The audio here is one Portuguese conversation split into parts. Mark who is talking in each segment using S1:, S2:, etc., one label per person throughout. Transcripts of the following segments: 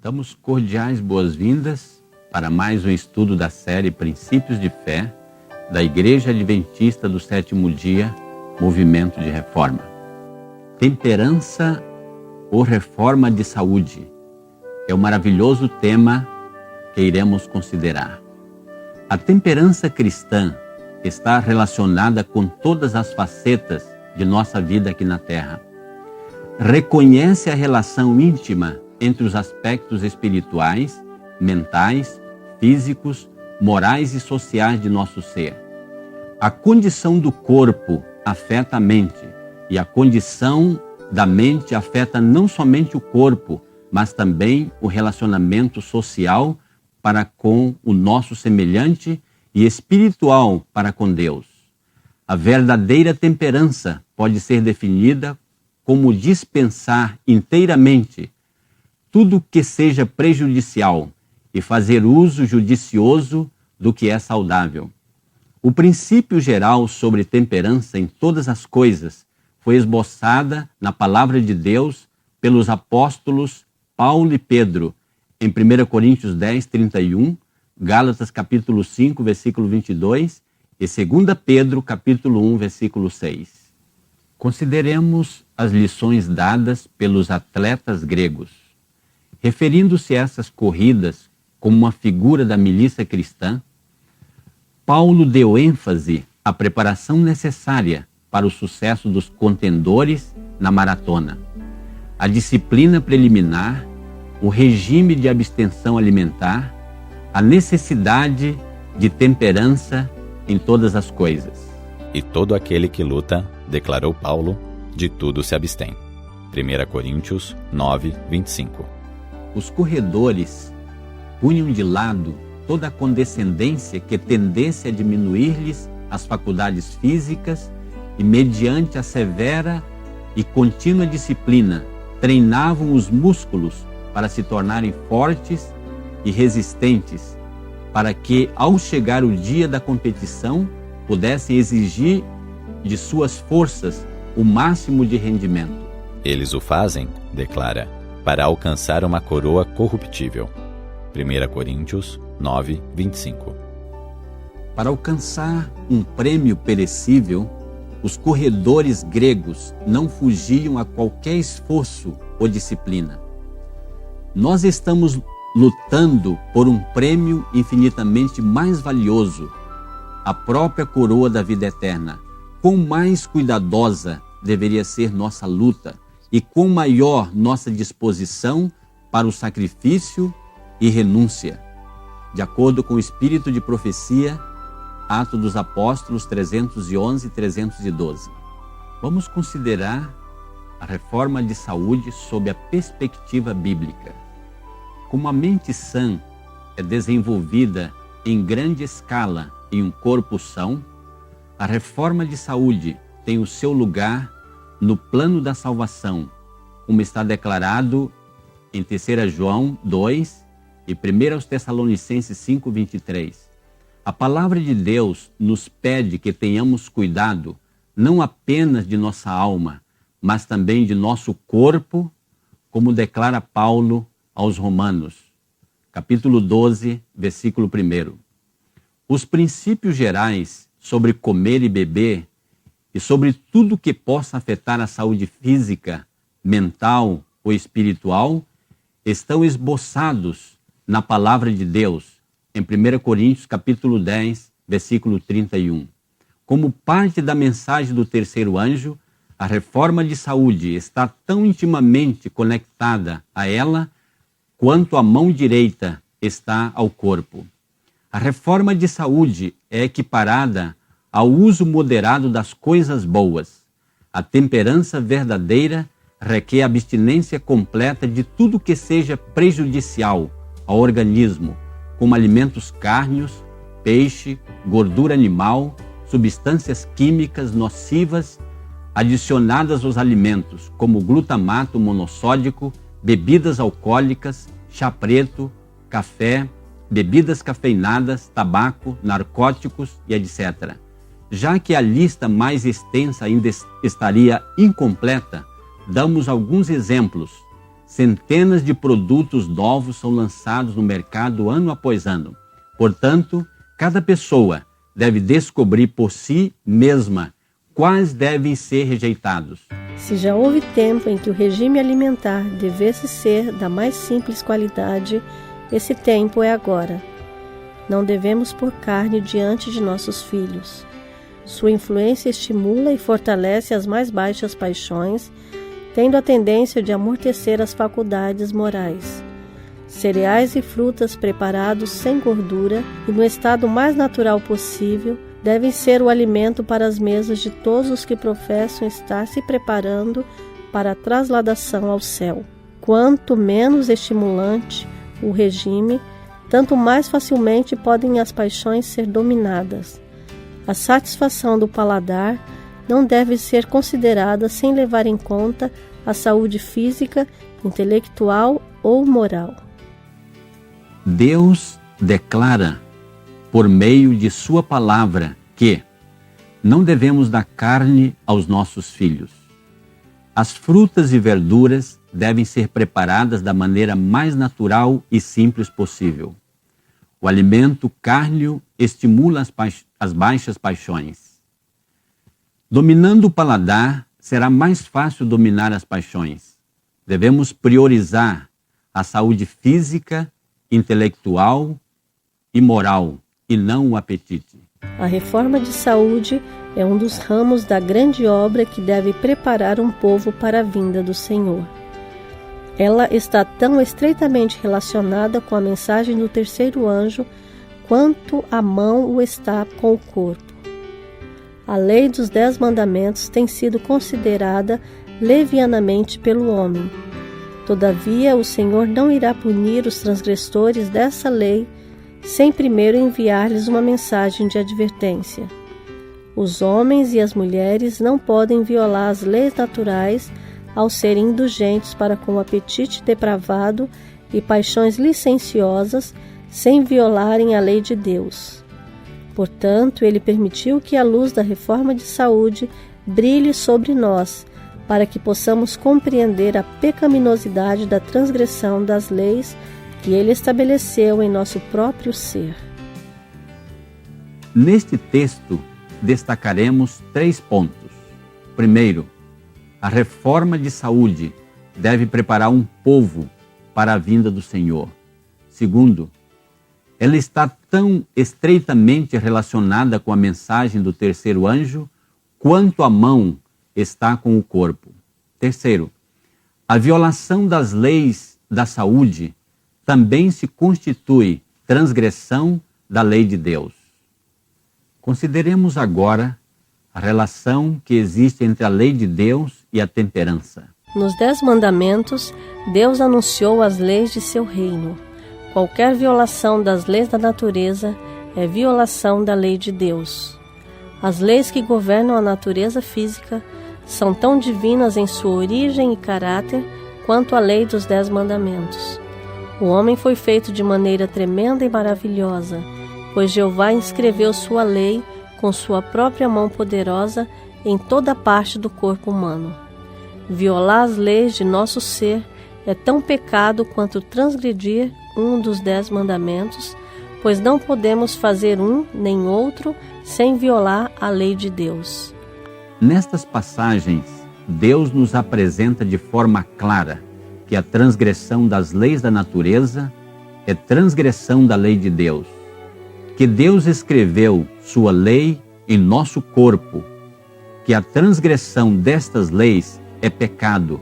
S1: Damos cordiais boas-vindas para mais um estudo da série Princípios de Fé da Igreja Adventista do Sétimo Dia, Movimento de Reforma. Temperança ou reforma de saúde é o maravilhoso tema que iremos considerar. A temperança cristã está relacionada com todas as facetas de nossa vida aqui na Terra. Reconhece a relação íntima entre os aspectos espirituais, mentais, físicos, morais e sociais de nosso ser. A condição do corpo afeta a mente, e a condição da mente afeta não somente o corpo, mas também o relacionamento social para com o nosso semelhante e espiritual para com Deus. A verdadeira temperança pode ser definida como dispensar inteiramente tudo que seja prejudicial e fazer uso judicioso do que é saudável. O princípio geral sobre temperança em todas as coisas foi esboçada na palavra de Deus pelos apóstolos Paulo e Pedro, em 1 Coríntios 10, 31, Gálatas capítulo 5, versículo 22 e 2 Pedro capítulo 1, versículo 6. Consideremos as lições dadas pelos atletas gregos. Referindo-se a essas corridas como uma figura da milícia cristã, Paulo deu ênfase à preparação necessária para o sucesso dos contendores na maratona. A disciplina preliminar, o regime de abstenção alimentar, a necessidade de temperança em todas as coisas.
S2: E todo aquele que luta, declarou Paulo, de tudo se abstém. 1 Coríntios 9, 25.
S1: Os corredores punham de lado toda a condescendência que tendesse a diminuir-lhes as faculdades físicas e, mediante a severa e contínua disciplina, treinavam os músculos para se tornarem fortes e resistentes, para que, ao chegar o dia da competição, pudessem exigir de suas forças o máximo de rendimento.
S2: Eles o fazem, declara, para alcançar uma coroa corruptível. 1 Coríntios 9, 25.
S1: Para alcançar um prêmio perecível, os corredores gregos não fugiam a qualquer esforço ou disciplina. Nós estamos lutando por um prêmio infinitamente mais valioso, a própria coroa da vida eterna. Quão mais cuidadosa deveria ser nossa luta e quão maior nossa disposição para o sacrifício e renúncia. De acordo com o Espírito de Profecia, Atos dos Apóstolos 311 e 312. Vamos considerar a reforma de saúde sob a perspectiva bíblica. Como a mente sã é desenvolvida em grande escala em um corpo são, a reforma de saúde tem o seu lugar no plano da salvação, como está declarado em 3 João 2 e 1 Tessalonicenses 5, 23. A palavra de Deus nos pede que tenhamos cuidado não apenas de nossa alma, mas também de nosso corpo, como declara Paulo aos Romanos, capítulo 12, versículo 1. Os princípios gerais sobre comer e beber e sobre tudo que possa afetar a saúde física, mental ou espiritual estão esboçados na palavra de Deus, em 1 Coríntios capítulo 10, versículo 31. Como parte da mensagem do terceiro anjo, a reforma de saúde está tão intimamente conectada a ela quanto a mão direita está ao corpo. A reforma de saúde é equiparada ao uso moderado das coisas boas. A temperança verdadeira requer abstinência completa de tudo que seja prejudicial ao organismo, como alimentos cárneos, peixe, gordura animal, substâncias químicas nocivas adicionadas aos alimentos, como glutamato monossódico, bebidas alcoólicas, chá preto, café, bebidas cafeinadas, tabaco, narcóticos e etc. Já que a lista mais extensa ainda estaria incompleta, damos alguns exemplos centenas de produtos novos são lançados no mercado ano após ano. Portanto, cada pessoa deve descobrir por si mesma quais devem ser rejeitados.
S3: Se já houve tempo em que o regime alimentar devesse ser da mais simples qualidade, esse tempo é agora. Não devemos pôr carne diante de nossos filhos. Sua influência estimula e fortalece as mais baixas paixões, tendo a tendência de amortecer as faculdades morais. Cereais e frutas preparados sem gordura e no estado mais natural possível devem ser o alimento para as mesas de todos os que professam estar se preparando para a trasladação ao céu. Quanto menos estimulante o regime, tanto mais facilmente podem as paixões ser dominadas. A satisfação do paladar não deve ser considerada sem levar em conta a saúde física, intelectual ou moral.
S1: Deus declara, por meio de sua palavra, que não devemos dar carne aos nossos filhos. As frutas e verduras devem ser preparadas da maneira mais natural e simples possível. O alimento cárneo estimula as baixas paixões. Dominando o paladar, será mais fácil dominar as paixões. Devemos priorizar a saúde física, intelectual e moral, e não o apetite.
S3: A reforma de saúde é um dos ramos da grande obra que deve preparar um povo para a vinda do Senhor. Ela está tão estreitamente relacionada com a mensagem do terceiro anjo quanto a mão o está com o corpo. A lei dos 10 mandamentos tem sido considerada levianamente pelo homem. Todavia, o Senhor não irá punir os transgressores dessa lei sem primeiro enviar-lhes uma mensagem de advertência. Os homens e as mulheres não podem violar as leis naturais ao serem indulgentes para com o apetite depravado e paixões licenciosas sem violarem a lei de Deus. Portanto, ele permitiu que a luz da reforma de saúde brilhe sobre nós, para que possamos compreender a pecaminosidade da transgressão das leis que ele estabeleceu em nosso próprio ser.
S1: Neste texto, destacaremos 3 pontos. Primeiro, a reforma de saúde deve preparar um povo para a vinda do Senhor. Segundo, ela está tão estreitamente relacionada com a mensagem do terceiro anjo, quanto a mão está com o corpo. Terceiro, a violação das leis da saúde também se constitui transgressão da lei de Deus. Consideremos agora a relação que existe entre a lei de Deus e a temperança.
S3: Nos 10 mandamentos, Deus anunciou as leis de seu reino. Qualquer violação das leis da natureza é violação da lei de Deus. As leis que governam a natureza física são tão divinas em sua origem e caráter quanto a lei dos 10 mandamentos. O homem foi feito de maneira tremenda e maravilhosa, pois Jeová inscreveu sua lei com sua própria mão poderosa em toda parte do corpo humano. Violar as leis de nosso ser é tão pecado quanto transgredir um dos 10 mandamentos, pois não podemos fazer um nem outro sem violar a lei de Deus.
S1: Nestas passagens, Deus nos apresenta de forma clara que a transgressão das leis da natureza é transgressão da lei de Deus, que Deus escreveu sua lei em nosso corpo, que a transgressão destas leis é pecado,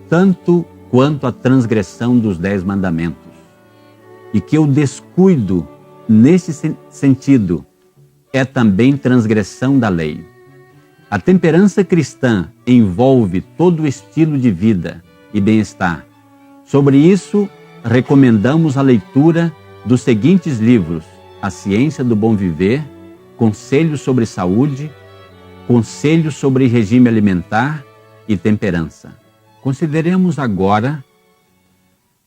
S1: tanto quanto a transgressão dos 10 mandamentos, e que o descuido nesse sentido é também transgressão da lei. A temperança cristã envolve todo o estilo de vida e bem-estar. Sobre isso, recomendamos a leitura dos seguintes livros: A Ciência do Bom Viver, Conselhos sobre Saúde, Conselhos sobre Regime Alimentar e Temperança. Consideremos agora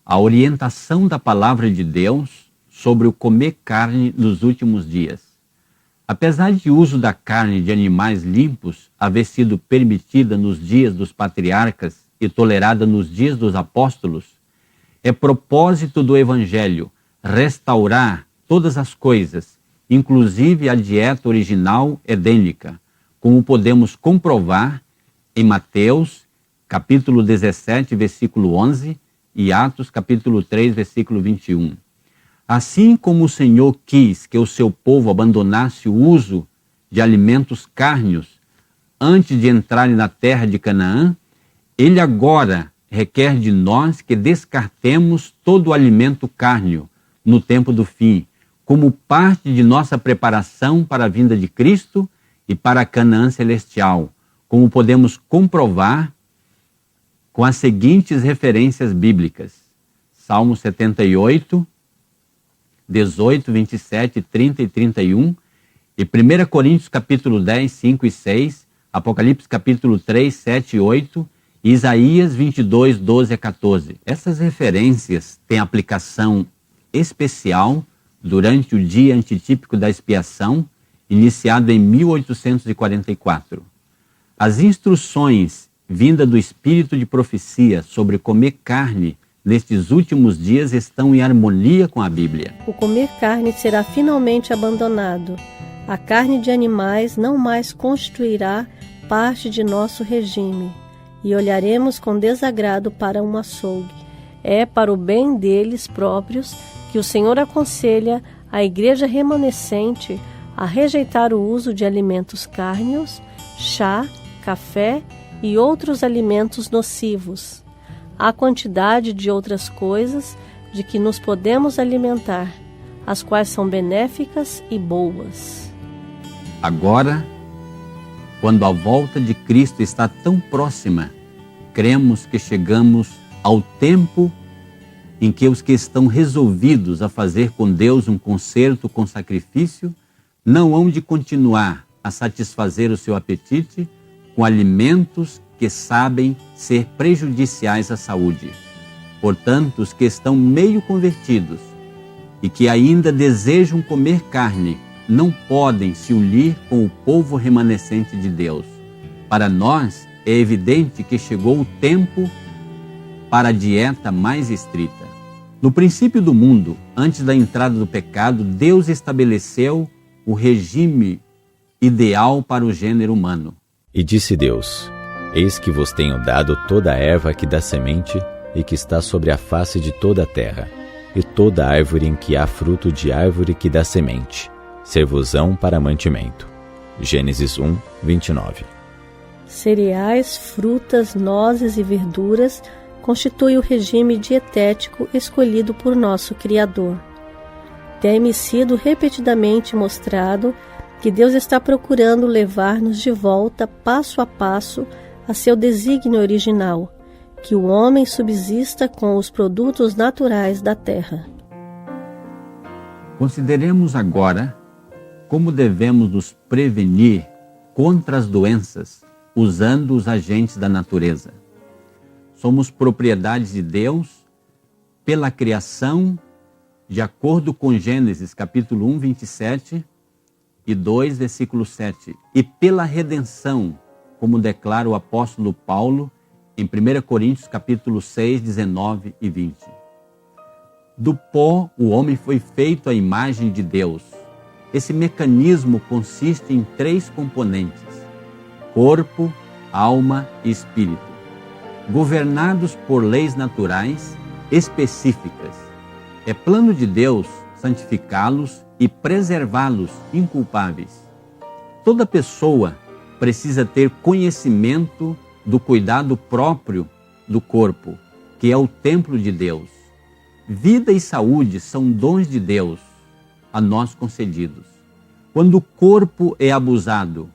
S1: a orientação da Palavra de Deus sobre o comer carne nos últimos dias. Apesar de o uso da carne de animais limpos haver sido permitida nos dias dos patriarcas e tolerada nos dias dos apóstolos, é propósito do Evangelho restaurar todas as coisas, inclusive a dieta original edênica, como podemos comprovar em Mateus, capítulo 17, versículo 11, e Atos, capítulo 3, versículo 21. Assim como o Senhor quis que o seu povo abandonasse o uso de alimentos cárneos antes de entrarem na terra de Canaã, Ele agora requer de nós que descartemos todo o alimento cárneo no tempo do fim, como parte de nossa preparação para a vinda de Cristo e para a Canaã celestial, como podemos comprovar com as seguintes referências bíblicas: Salmo 78, 18, 27, 30 e 31, e 1 Coríntios capítulo 10, 5 e 6, Apocalipse capítulo 3, 7 e 8, e Isaías 22, 12 a 14. Essas referências têm aplicação especial durante o dia antitípico da expiação, iniciado em 1844. As instruções vinda do espírito de profecia sobre comer carne nestes últimos dias estão em harmonia com a Bíblia.
S3: O comer carne será finalmente abandonado. A carne de animais não mais constituirá parte de nosso regime, e olharemos com desagrado para um açougue. É para o bem deles próprios que o Senhor aconselha a igreja remanescente a rejeitar o uso de alimentos cárneos, chá, café e outros alimentos nocivos. Há quantidade de outras coisas de que nos podemos alimentar, as quais são benéficas e boas.
S1: Agora, quando a volta de Cristo está tão próxima, cremos que chegamos ao tempo em que os que estão resolvidos a fazer com Deus um concerto com sacrifício não hão de continuar a satisfazer o seu apetite com alimentos que sabem ser prejudiciais à saúde. Portanto, os que estão meio convertidos e que ainda desejam comer carne não podem se unir com o povo remanescente de Deus. Para nós, é evidente que chegou o tempo para a dieta mais estrita. No princípio do mundo, antes da entrada do pecado, Deus estabeleceu o regime ideal para o gênero humano.
S2: E disse Deus: Eis que vos tenho dado toda a erva que dá semente e que está sobre a face de toda a terra, e toda árvore em que há fruto de árvore que dá semente, ser-vos-ão para mantimento. Gênesis 1, 29.
S3: Cereais, frutas, nozes e verduras constituem o regime dietético escolhido por nosso Criador. Tem-me sido repetidamente mostrado que Deus está procurando levar-nos de volta, passo a passo, a seu desígnio original, que o homem subsista com os produtos naturais da terra.
S1: Consideremos agora como devemos nos prevenir contra as doenças usando os agentes da natureza. Somos propriedades de Deus pela criação, de acordo com Gênesis capítulo 1, 27 e 2, versículo 7, e pela redenção, como declara o apóstolo Paulo em 1 Coríntios capítulo 6, 19 e 20. Do pó o homem foi feito à imagem de Deus. Esse mecanismo consiste em 3 componentes: corpo, alma e espírito, governados por leis naturais específicas. É plano de Deus santificá-los e preservá-los inculpáveis. Toda pessoa precisa ter conhecimento do cuidado próprio do corpo, que é o templo de Deus. Vida e saúde são dons de Deus a nós concedidos. Quando o corpo é abusado,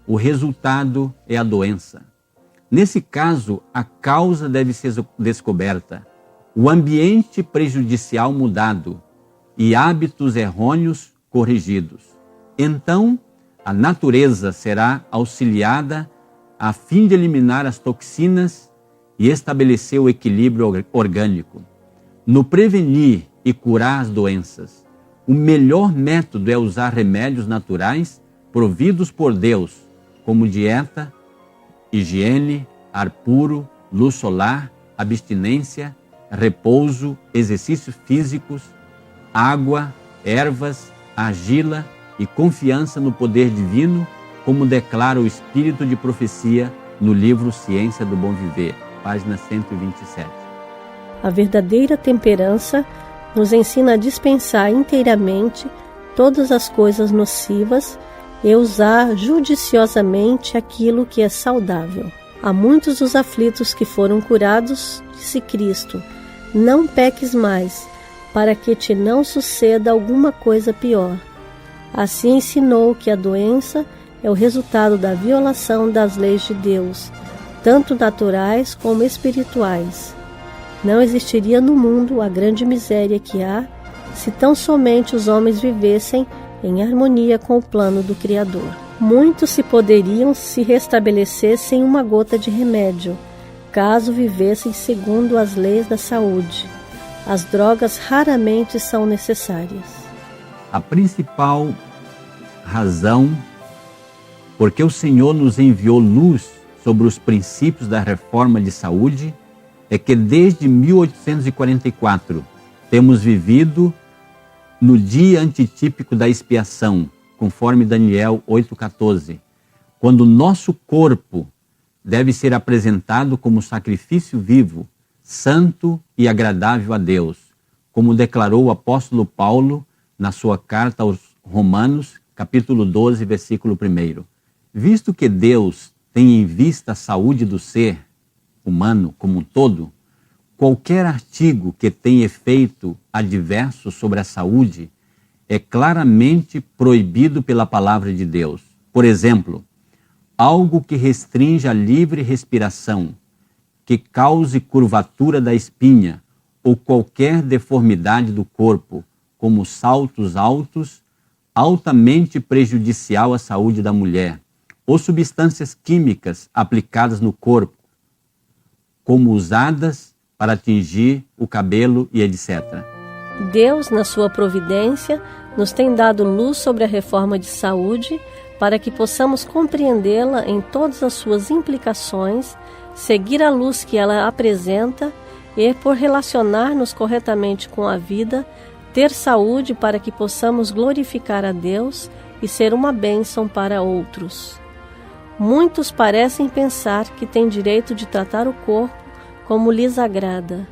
S1: o resultado é a doença. Nesse caso, a causa deve ser descoberta, o ambiente prejudicial mudado e hábitos errôneos corrigidos. Então, a natureza será auxiliada a fim de eliminar as toxinas e estabelecer o equilíbrio orgânico. No prevenir e curar as doenças, o melhor método é usar remédios naturais providos por Deus, como dieta, higiene, ar puro luz solar, abstinência, repouso, exercícios físicos, água, ervas, argila e confiança no poder divino, como declara o Espírito de Profecia no livro Ciência do Bom Viver, página 127.
S3: A verdadeira temperança nos ensina a dispensar inteiramente todas as coisas nocivas e usar judiciosamente aquilo que é saudável. Há muitos dos aflitos que foram curados, disse Cristo: não peques mais, para que te não suceda alguma coisa pior. Assim ensinou que a doença é o resultado da violação das leis de Deus, tanto naturais como espirituais. Não existiria no mundo a grande miséria que há se tão somente os homens vivessem em harmonia com o plano do Criador. Muitos se poderiam se restabelecer sem uma gota de remédio, caso vivessem segundo as leis da saúde. As drogas raramente são necessárias.
S1: A principal razão porque o Senhor nos enviou luz sobre os princípios da reforma de saúde é que desde 1844 temos vivido no dia antitípico da expiação, conforme Daniel 8,14, quando o nosso corpo deve ser apresentado como sacrifício vivo, santo e agradável a Deus, como declarou o apóstolo Paulo na sua carta aos Romanos, capítulo 12, versículo 1. Visto que Deus tem em vista a saúde do ser humano como um todo, qualquer artigo que tenha efeito adverso sobre a saúde é claramente proibido pela palavra de Deus. Por exemplo, algo que restrinja a livre respiração, que cause curvatura da espinha ou qualquer deformidade do corpo, como saltos altos, altamente prejudicial à saúde da mulher, ou substâncias químicas aplicadas no corpo, como usadas para atingir o cabelo e etc.
S3: Deus, na sua providência, nos tem dado luz sobre a reforma de saúde para que possamos compreendê-la em todas as suas implicações, seguir a luz que ela apresenta e, por relacionar-nos corretamente com a vida, ter saúde para que possamos glorificar a Deus e ser uma bênção para outros. Muitos parecem pensar que têm direito de tratar o corpo como lhes agrada,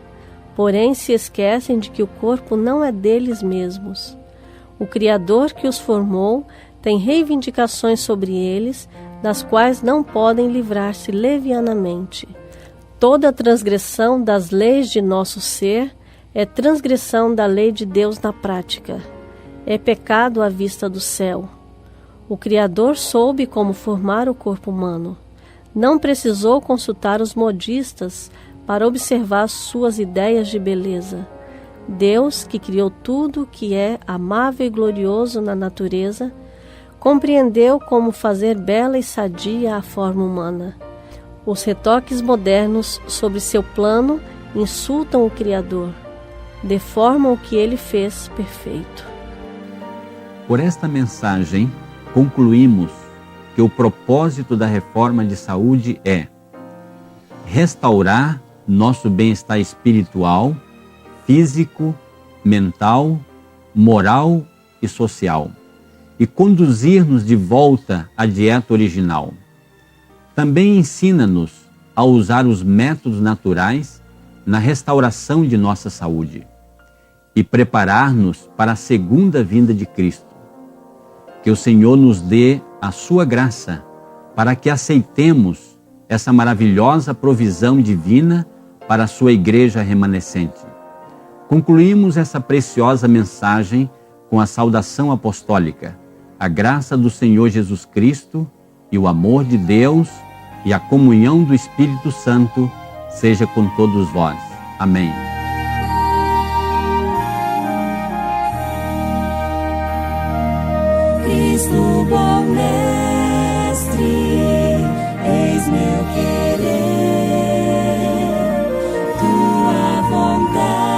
S3: porém se esquecem de que o corpo não é deles mesmos. O Criador que os formou tem reivindicações sobre eles, das quais não podem livrar-se levianamente. Toda transgressão das leis de nosso ser é transgressão da lei de Deus na prática. É pecado à vista do céu. O Criador soube como formar o corpo humano. Não precisou consultar os modistas para observar suas ideias de beleza. Deus, que criou tudo que é amável e glorioso na natureza, compreendeu como fazer bela e sadia a forma humana. Os retoques modernos sobre seu plano insultam o Criador, deformam o que ele fez perfeito.
S1: Por esta mensagem, concluímos que o propósito da reforma de saúde é restaurar nosso bem-estar espiritual, físico, mental, moral e social e conduzir-nos de volta à dieta original. Também ensina-nos a usar os métodos naturais na restauração de nossa saúde e preparar-nos para a segunda vinda de Cristo. Que o Senhor nos dê a sua graça para que aceitemos essa maravilhosa provisão divina para a sua igreja remanescente. Concluímos essa preciosa mensagem com a saudação apostólica. A graça do Senhor Jesus Cristo e o amor de Deus e a comunhão do Espírito Santo seja com todos vós. Amém.
S4: Cristo, bom mestre, eis meu querer, tua vontade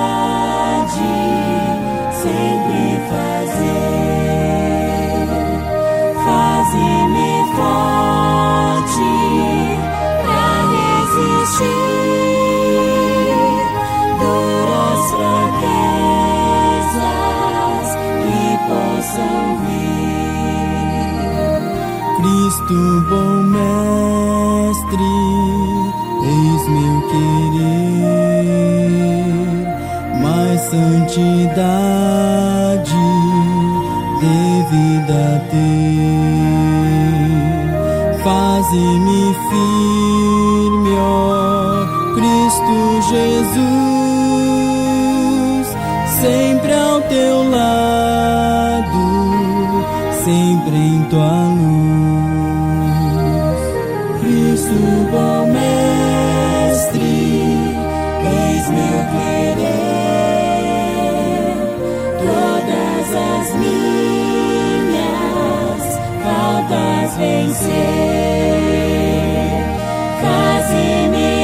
S4: sempre fazer, faze-me forte pra resistir.
S5: santidade devida ter. Faze-me firme, ó Cristo Jesus, sempre ao teu lado, sempre em tua luz.
S4: Cristo, bom mestre, eis meu querer, todas as minhas faltas vencer. Faze-me